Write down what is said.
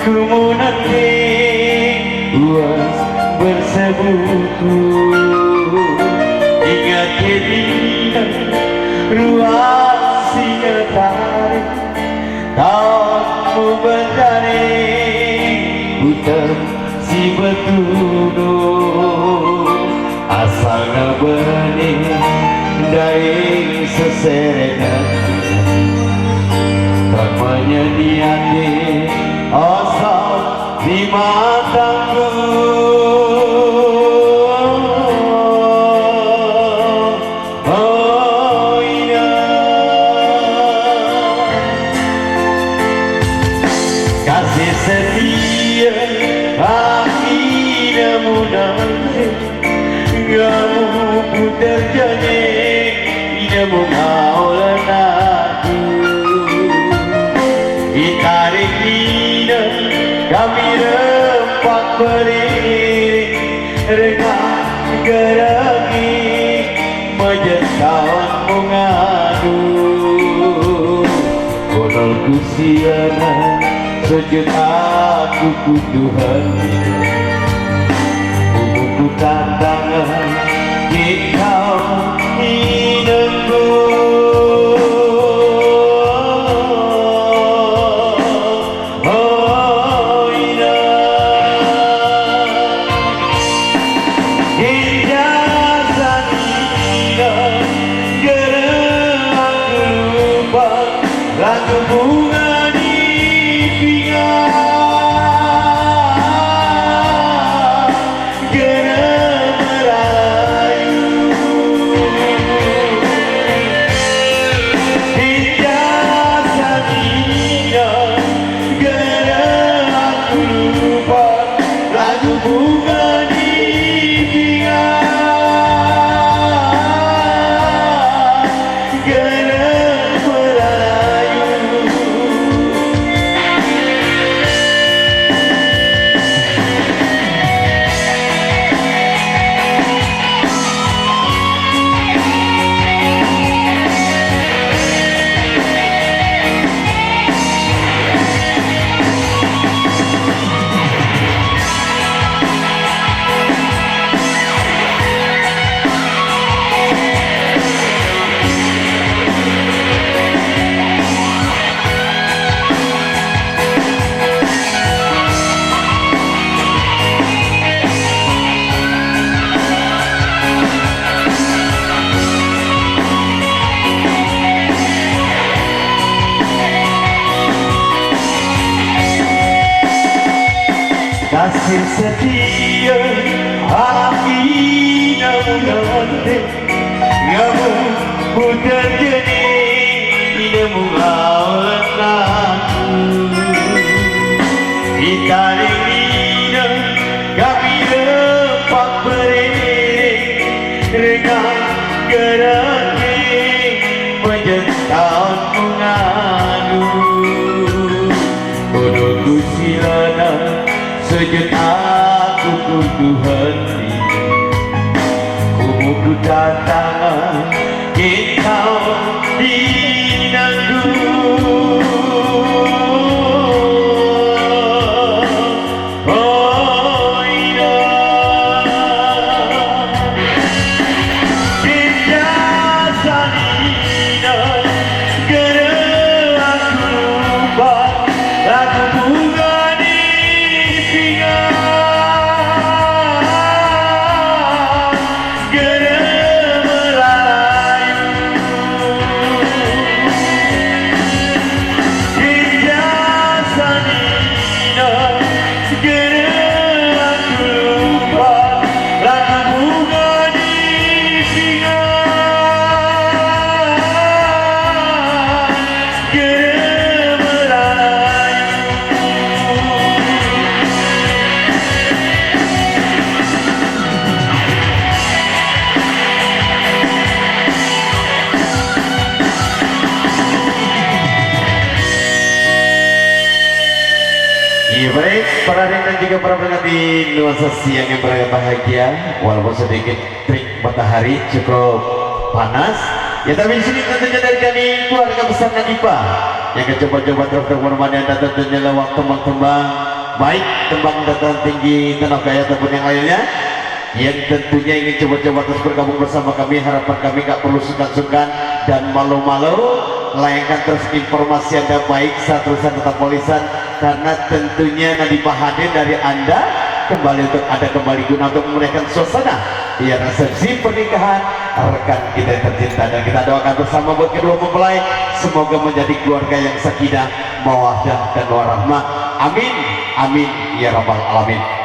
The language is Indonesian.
Kemunangi luas bersekutu ingat kedina ruas singa tarik tahunmu bertarik putar si betudo asalnya bening dari seserekan namanya diadi asal di mataku oh iya kasih setia akhirnya munafik kamu terjadi tidak mengaulan aku ditarik lidah kami rempak beriring dengan geragi menjentang mengadu kodolku siana sejuta aku Tuhan buku tantangan kau hidupku lagu bunga di pinggang geram merayu hingga saatnya geram aku lupa lagu bunga di pinggang kasih setia akhirnya menanti kamu putar jadi tidak mengaulan aku ditarik lidah kami rempak beriring dengan geragi menjentang mengadu bodohku silana sejuta aku Tuhan ku tantangan kita dinangku oh iya kita salina gerak aku lupa lagu bunga baik, para dan juga para pendengar di nuansa siang yang berbahagia, walaupun sedikit terik matahari cukup panas. Ya tapi di sini tentunya dari kami keluarga besar Nadipa yang coba-coba terus menemani Anda tentunya lewat tembang-tembang baik tembang dataran tinggi tenaga ataupun yang lainnya yang tentunya ingin coba-coba terus bergabung bersama kami, harapan kami gak perlu sungkan-sungkan dan malu-malu, layangkan terus informasi Anda baik saat tulisan tetap tulisan, karena tentunya Nadi Hadir dari Anda kembali untuk ada kembali guna untuk memberikan suasana ya resepsi pernikahan rekan kita yang tercinta, dan kita doakan bersama buat kedua mempelai semoga menjadi keluarga yang sakinah mawaddah dan warahmah. Amin amin ya rabbal alamin.